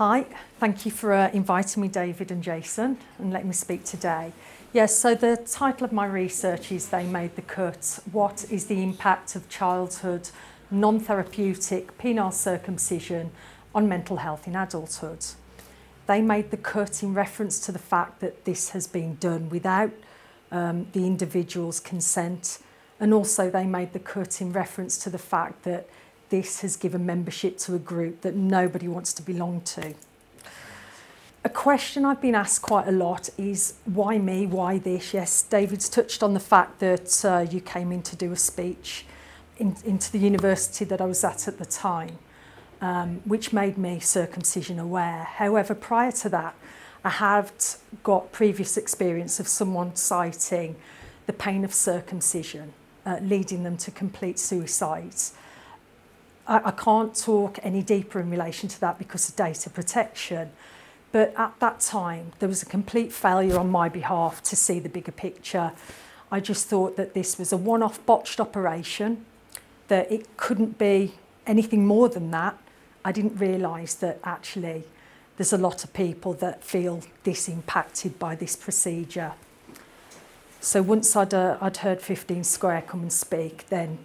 Hi, thank you for inviting me, David and Jason, and letting me speak today. Yes, so the title of my research is They Made the Cut. What is the impact of childhood non-therapeutic penile circumcision on mental health in adulthood? They made the cut in reference to the fact that this has been done without the individual's consent, and also they made the cut in reference to the fact that this has given membership to a group that nobody wants to belong to. A question I've been asked quite a lot is, why me, why this? Yes, David's touched on the fact that you came in to do a speech into the university that I was at the time, which made me circumcision aware. However, prior to that, I had got previous experience of someone citing the pain of circumcision, leading them to complete suicides. I can't talk any deeper in relation to that because of data protection, but at that time there was a complete failure on my behalf to see the bigger picture. I just thought that this was a one-off botched operation, that it couldn't be anything more than that. I didn't realise that actually there's a lot of people that feel this impacted by this procedure. So once I'd heard 15 Square come and speak, then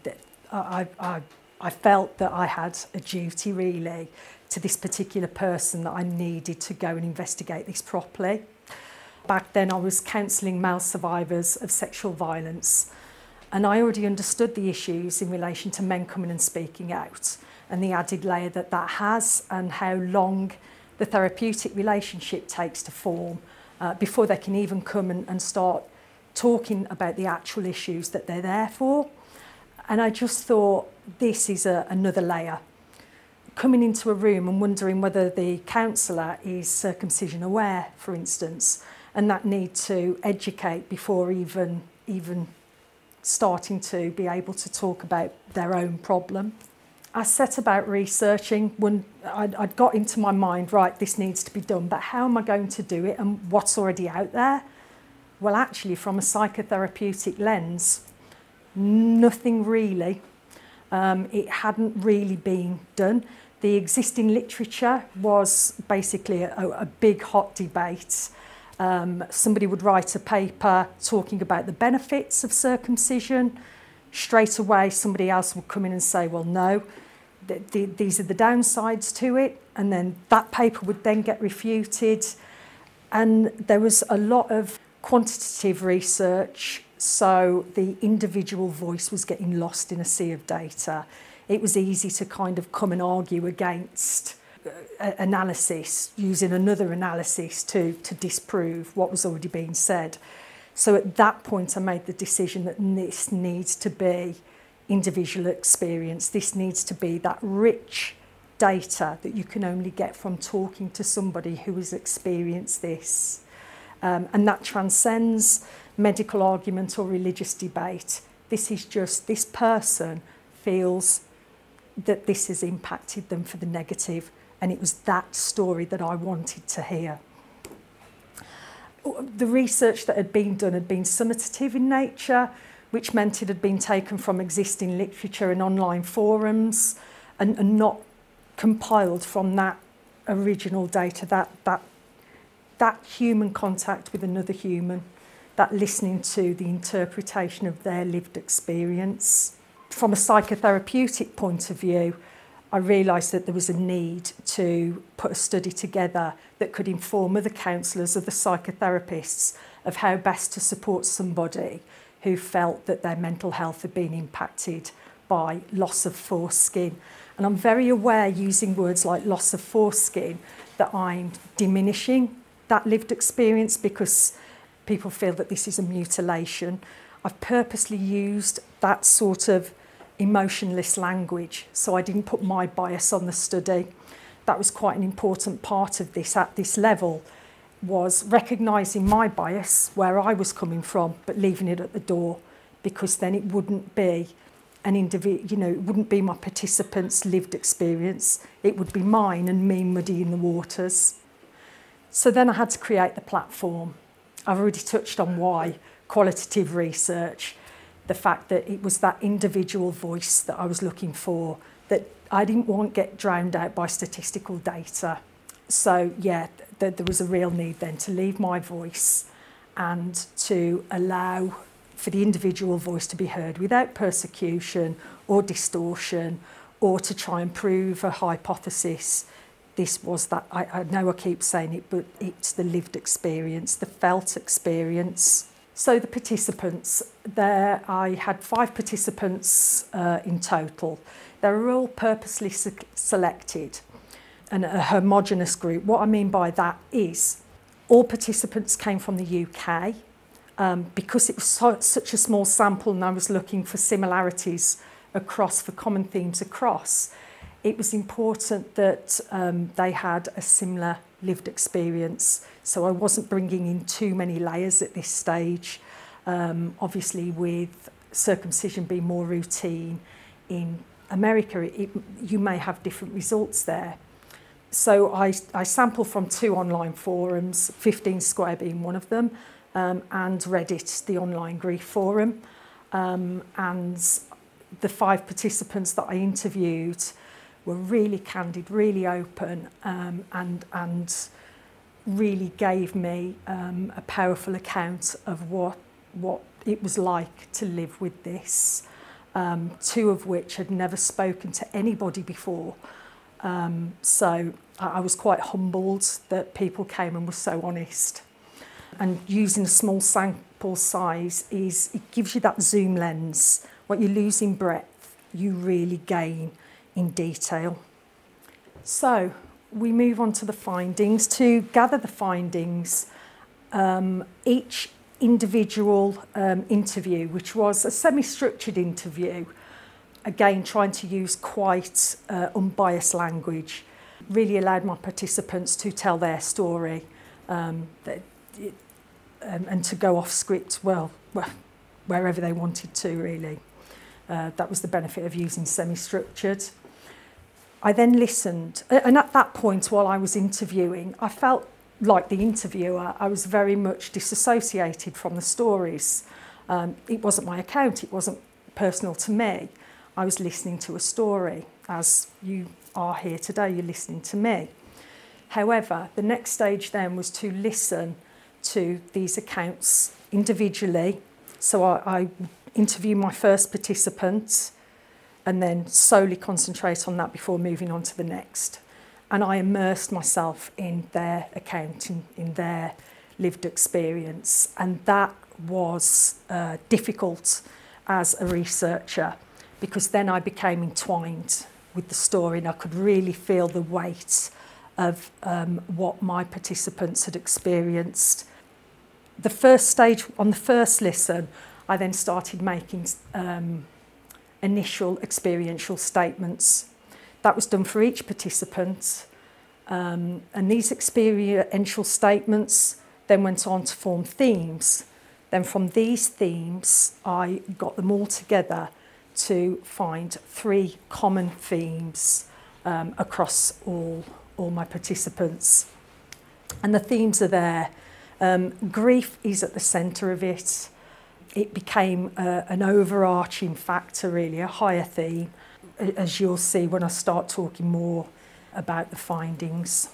I felt that I had a duty really to this particular person, that I needed to go and investigate this properly. Back then I was counselling male survivors of sexual violence, and I already understood the issues in relation to men coming and speaking out and the added layer that that has, and how long the therapeutic relationship takes to form before they can even come and start talking about the actual issues that they're there for. And I just thought, this is another layer. Coming into a room and wondering whether the counsellor is circumcision aware, for instance, and that need to educate before even starting to be able to talk about their own problem. I set about researching when I'd got into my mind, right, this needs to be done, but how am I going to do it and what's already out there? Well, actually, from a psychotherapeutic lens, nothing really. It hadn't really been done. The existing literature was basically a big hot debate. Somebody would write a paper talking about the benefits of circumcision. Straight away somebody else would come in and say, well, no, these are the downsides to it, and then that paper would then get refuted. And there was a lot of quantitative research, so the individual voice was getting lost in a sea of data. It was easy to kind of come and argue against analysis, using another analysis to disprove what was already being said. So at that point I made the decision that this needs to be individual experience. This needs to be that rich data that you can only get from talking to somebody who has experienced this. And that transcends medical argument or religious debate. This is just, this person feels that this has impacted them for the negative, and it was that story that I wanted to hear. The research that had been done had been summative in nature, which meant it had been taken from existing literature and online forums, and not compiled from that original data, that human contact with another human, that listening to the interpretation of their lived experience. From a psychotherapeutic point of view, I realised that there was a need to put a study together that could inform other counsellors, other psychotherapists, of how best to support somebody who felt that their mental health had been impacted by loss of foreskin. And I'm very aware, using words like loss of foreskin, that I'm diminishing that lived experience because people feel that this is a mutilation. I've purposely used that sort of emotionless language, so I didn't put my bias on the study. That was quite an important part of this at this level, was recognising my bias, where I was coming from, but leaving it at the door, because then it wouldn't be an individual, it wouldn't be my participants' lived experience, it would be mine and me muddying the waters. So then I had to create the platform. I've already touched on why, qualitative research, the fact that it was that individual voice that I was looking for, that I didn't want get drowned out by statistical data. So yeah, there was a real need then to leave my voice and to allow for the individual voice to be heard without persecution or distortion, or to try and prove a hypothesis. This was that, I know I keep saying it, but it's the lived experience, the felt experience. So the participants, there I had 5 participants in total. They were all purposely selected and a homogenous group. What I mean by that is all participants came from the UK. Because it was such a small sample and I was looking for similarities across, for common themes across, it was important that they had a similar lived experience. So I wasn't bringing in too many layers at this stage. Obviously, with circumcision being more routine in America, you may have different results there. So I sampled from 2 online forums, 15 Square being one of them, and Reddit, the online grief forum. And the 5 participants that I interviewed were really candid, really open, and really gave me a powerful account of what it was like to live with this. 2 of which had never spoken to anybody before. So I was quite humbled that people came and were so honest. And using a small sample size it gives you that zoom lens. What you lose in breadth, you really gain in detail. So we move on to the findings. To gather the findings, each individual interview, which was a semi-structured interview, again trying to use quite unbiased language, really allowed my participants to tell their story. And to go off script, well, wherever they wanted to, really. That was the benefit of using semi-structured. I then listened, and at that point, while I was interviewing, I felt like the interviewer. I was very much disassociated from the stories. It wasn't my account, it wasn't personal to me. I was listening to a story. As you are here today, you're listening to me. However, the next stage then was to listen to these accounts individually. So I interview my first participant and then solely concentrate on that before moving on to the next. And I immersed myself in their account, in their lived experience. And that was difficult as a researcher, because then I became entwined with the story and I could really feel the weight of what my participants had experienced. The first stage, on the first listen, I then started making initial experiential statements. That was done for each participant. And these experiential statements then went on to form themes. Then from these themes, I got them all together to find 3 common themes across all my participants. And the themes are there. Grief is at the centre of it. It became an overarching factor, really, a higher theme, as you'll see when I start talking more about the findings.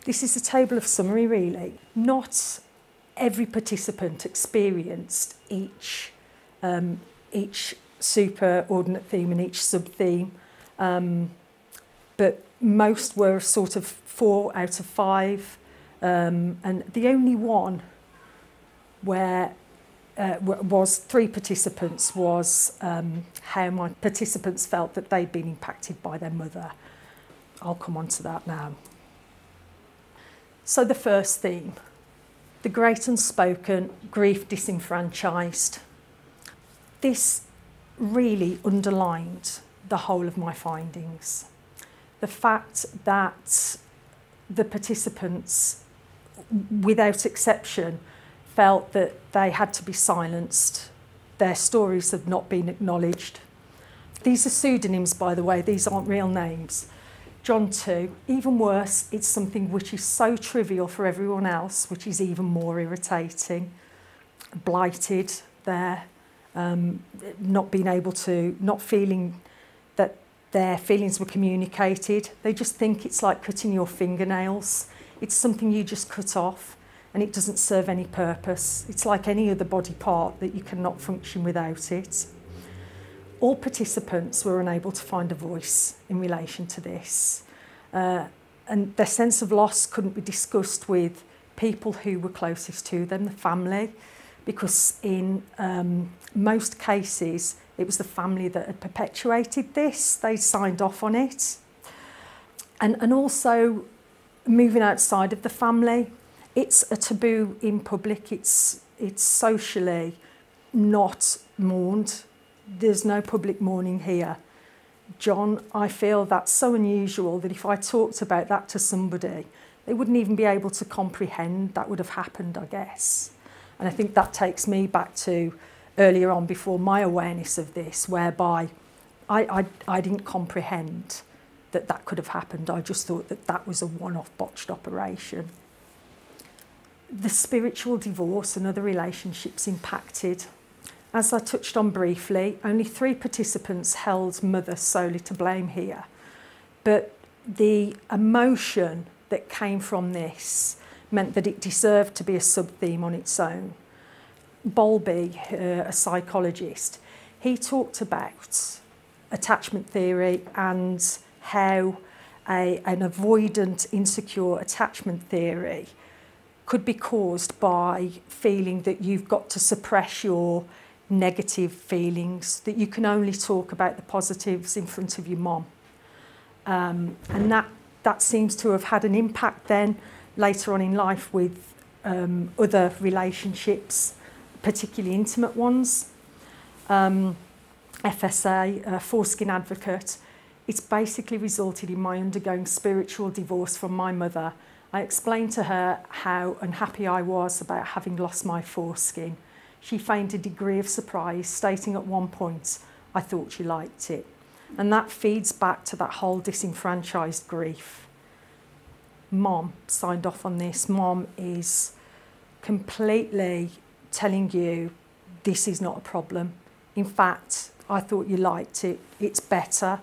This is a table of summary, really. Not every participant experienced each superordinate theme and each sub-theme, but most were sort of 4 out of 5. And the only one where was 3 participants was how my participants felt that they'd been impacted by their mother. I'll come on to that now. So the first theme, the great unspoken, grief disenfranchised. This really underlined the whole of my findings. The fact that the participants, without exception, felt that they had to be silenced. Their stories had not been acknowledged. These are pseudonyms, by the way, these aren't real names. John 2, even worse, it's something which is so trivial for everyone else, which is even more irritating. Blighted there, not being able to, not feeling that their feelings were communicated. They just think it's like cutting your fingernails. It's something you just cut off and it doesn't serve any purpose. It's like any other body part that you cannot function without it. All participants were unable to find a voice in relation to this. And their sense of loss couldn't be discussed with people who were closest to them, the family, because in most cases, it was the family that had perpetuated this. They signed off on it. And also, moving outside of the family, it's a taboo in public. It's socially not mourned. There's no public mourning here. John, I feel that's so unusual that if I talked about that to somebody, they wouldn't even be able to comprehend that would have happened, I guess. And I think that takes me back to earlier on before my awareness of this, whereby I didn't comprehend that that could have happened. I just thought that that was a one-off botched operation. The spiritual divorce and other relationships impacted. As I touched on briefly, only 3 participants held mother solely to blame here. But the emotion that came from this meant that it deserved to be a sub-theme on its own. Bowlby, a psychologist, he talked about attachment theory and how an avoidant, insecure attachment theory could be caused by feeling that you've got to suppress your negative feelings, that you can only talk about the positives in front of your mom. And that seems to have had an impact then later on in life with other relationships, particularly intimate ones. FSA, foreskin advocate, it's basically resulted in my undergoing spiritual divorce from my mother. I explained to her how unhappy I was about having lost my foreskin. She feigned a degree of surprise, stating at one point, I thought she liked it. And that feeds back to that whole disenfranchised grief. Mom signed off on this. Mom is completely telling you this is not a problem. In fact, I thought you liked it. It's better.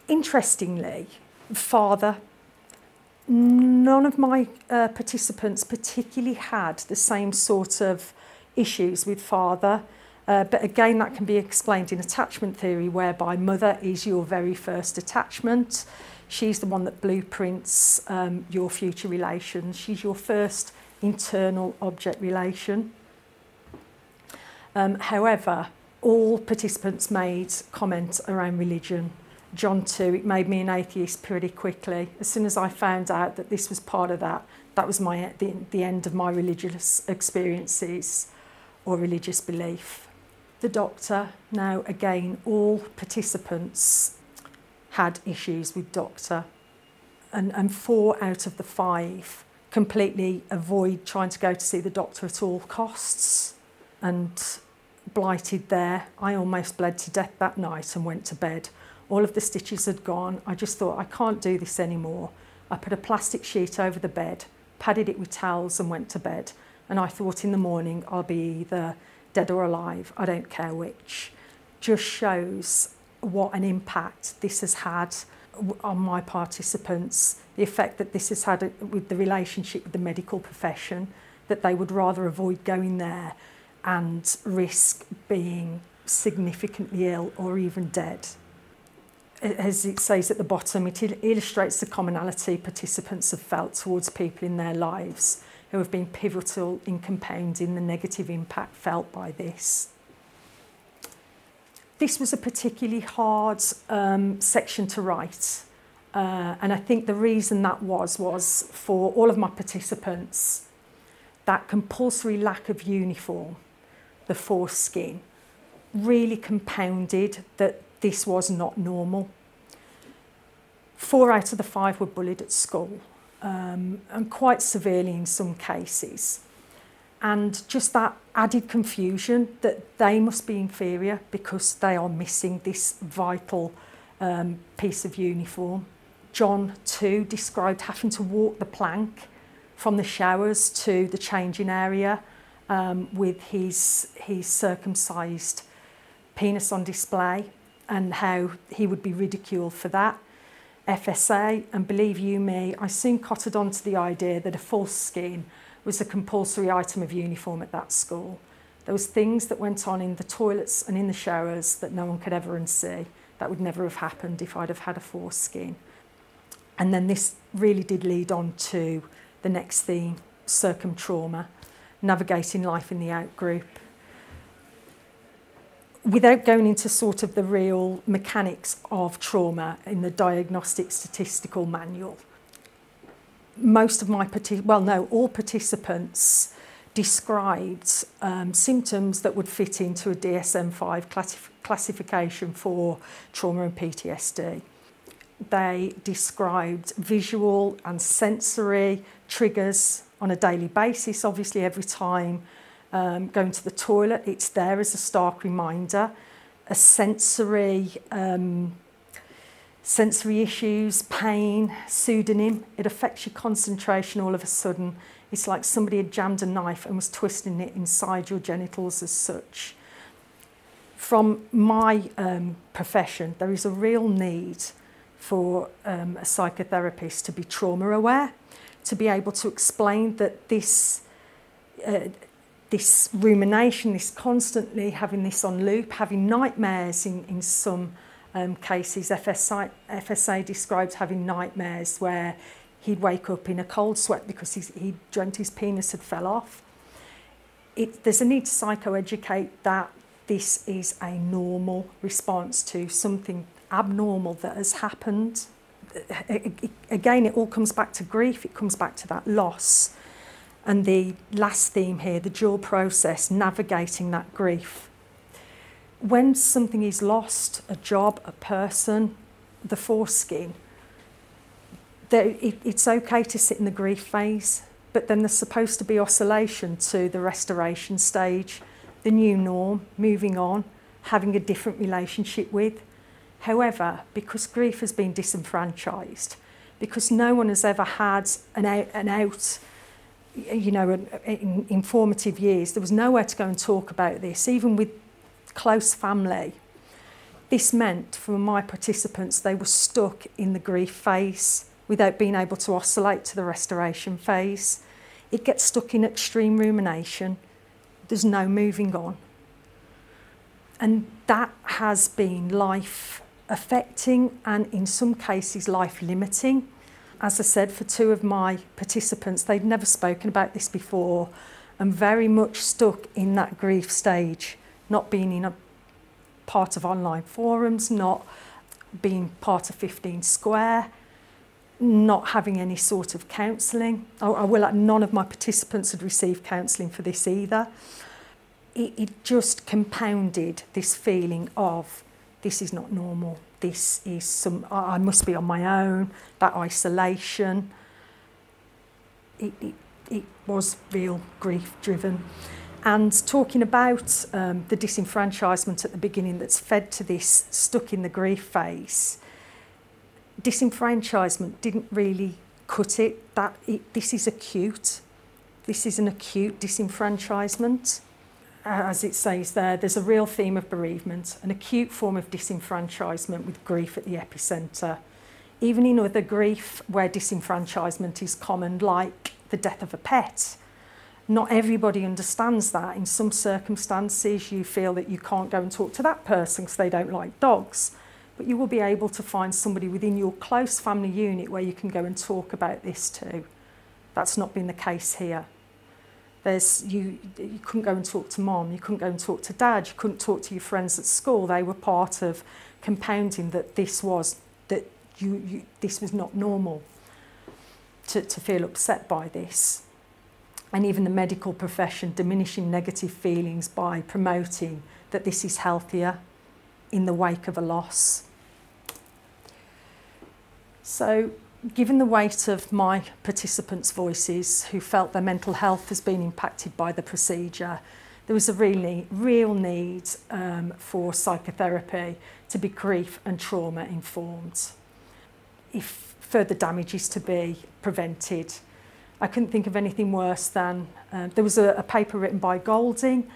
Interestingly, father, none of my participants particularly had the same sort of issues with father. But again, that can be explained in attachment theory, whereby mother is your very first attachment. She's the one that blueprints your future relations. She's your first internal object relation. However, all participants made comments around religion. John too, it made me an atheist pretty quickly. As soon as I found out that this was part of that, that was the end of my religious experiences or religious belief. The doctor, now again, all participants had issues with doctor, and 4 out of the 5 completely avoid trying to go to see the doctor at all costs, and blighted there. I almost bled to death that night and went to bed. All of the stitches had gone. I just thought, I can't do this anymore. I put a plastic sheet over the bed, padded it with towels and went to bed. And I thought in the morning, I'll be either dead or alive. I don't care which. Just shows what an impact this has had on my participants, the effect that this has had with the relationship with the medical profession, that they would rather avoid going there and risk being significantly ill or even dead. As it says at the bottom, it illustrates the commonality participants have felt towards people in their lives who have been pivotal in compounding the negative impact felt by this. This was a particularly hard section to write, and I think the reason that was for all of my participants, that compulsory lack of uniform, the foreskin, really compounded that this was not normal. 4 out of the 5 were bullied at school, and quite severely in some cases. And just that added confusion that they must be inferior because they are missing this vital piece of uniform. John too described having to walk the plank from the showers to the changing area with his circumcised penis on display. and how he would be ridiculed for that. FSA, and believe you me, I soon cottoned on to the idea that a foreskin was a compulsory item of uniform at that school. There was things that went on in the toilets and in the showers that no one could ever unsee. That would never have happened if I'd have had a foreskin. And then this really did lead on to the next theme, circumtrauma, navigating life in the out-group. Without going into sort of the real mechanics of trauma in the diagnostic statistical manual, all participants described symptoms that would fit into a DSM-5 classification for trauma and PTSD. They described visual and sensory triggers on a daily basis. Obviously, every time going to the toilet, it's there as a stark reminder. A sensory issues, pain, pseudonym. It affects your concentration all of a sudden. It's like somebody had jammed a knife and was twisting it inside your genitals as such. From my profession, there is a real need for a psychotherapist to be trauma aware, to be able to explain that this rumination, this constantly having this on loop, having nightmares in some cases. FSA described having nightmares where he'd wake up in a cold sweat because he dreamt his penis had fell off. There's a need to psychoeducate that this is a normal response to something abnormal that has happened. Again, it all comes back to grief, it comes back to that loss. And the last theme here, the dual process, navigating that grief. When something is lost, a job, a person, the foreskin, it's okay to sit in the grief phase, but then there's supposed to be oscillation to the restoration stage, the new norm, moving on, having a different relationship with. However, because grief has been disenfranchised, because no one has ever had in informative years, there was nowhere to go and talk about this, even with close family. This meant for my participants, they were stuck in the grief phase without being able to oscillate to the restoration phase. It gets stuck in extreme rumination. There's no moving on. And that has been life affecting and in some cases life limiting. As I said, for two of my participants, they'd never spoken about this before and very much stuck in that grief stage, not being in a part of online forums, not being part of 15 Square, not having any sort of counselling. None of my participants had received counselling for this either. It just compounded this feeling of, this is not normal. This is I must be on my own, that isolation. It was real grief driven. And talking about the disenfranchisement at the beginning that's fed to this stuck in the grief phase, disenfranchisement didn't really cut it. This is acute. This is an acute disenfranchisement. As it says there, there's a real theme of bereavement, an acute form of disenfranchisement with grief at the epicentre. Even in other grief where disenfranchisement is common, like the death of a pet, not everybody understands that. In some circumstances, you feel that you can't go and talk to that person because they don't like dogs, but you will be able to find somebody within your close family unit where you can go and talk about this too. That's not been the case here. You couldn't go and talk to mom, you couldn't go and talk to dad, you couldn't talk to your friends at school. They were part of compounding that this was not normal to feel upset by this. And even the medical profession diminishing negative feelings by promoting that this is healthier in the wake of a loss. So, given the weight of my participants' voices who felt their mental health has been impacted by the procedure, there was a real need for psychotherapy to be grief and trauma informed. If further damage is to be prevented, I couldn't think of anything worse than, there was a paper written by Golding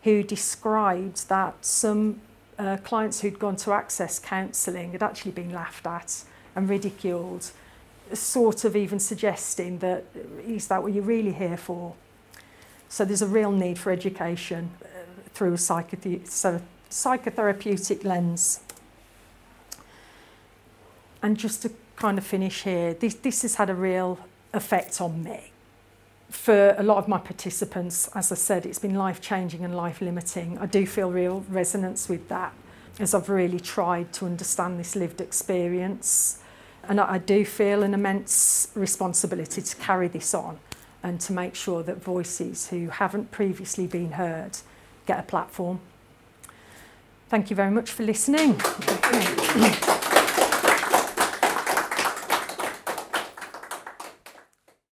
who described that some clients who'd gone to access counselling had actually been laughed at and ridiculed, sort of even suggesting that, is that what you're really here for? So there's a real need for education through a psychotherapeutic lens. And just to kind of finish here, this has had a real effect on me. For a lot of my participants, as I said, it's been life-changing and life-limiting. I do feel real resonance with that, as I've really tried to understand this lived experience. And I do feel an immense responsibility to carry this on and to make sure that voices who haven't previously been heard get a platform. Thank you very much for listening.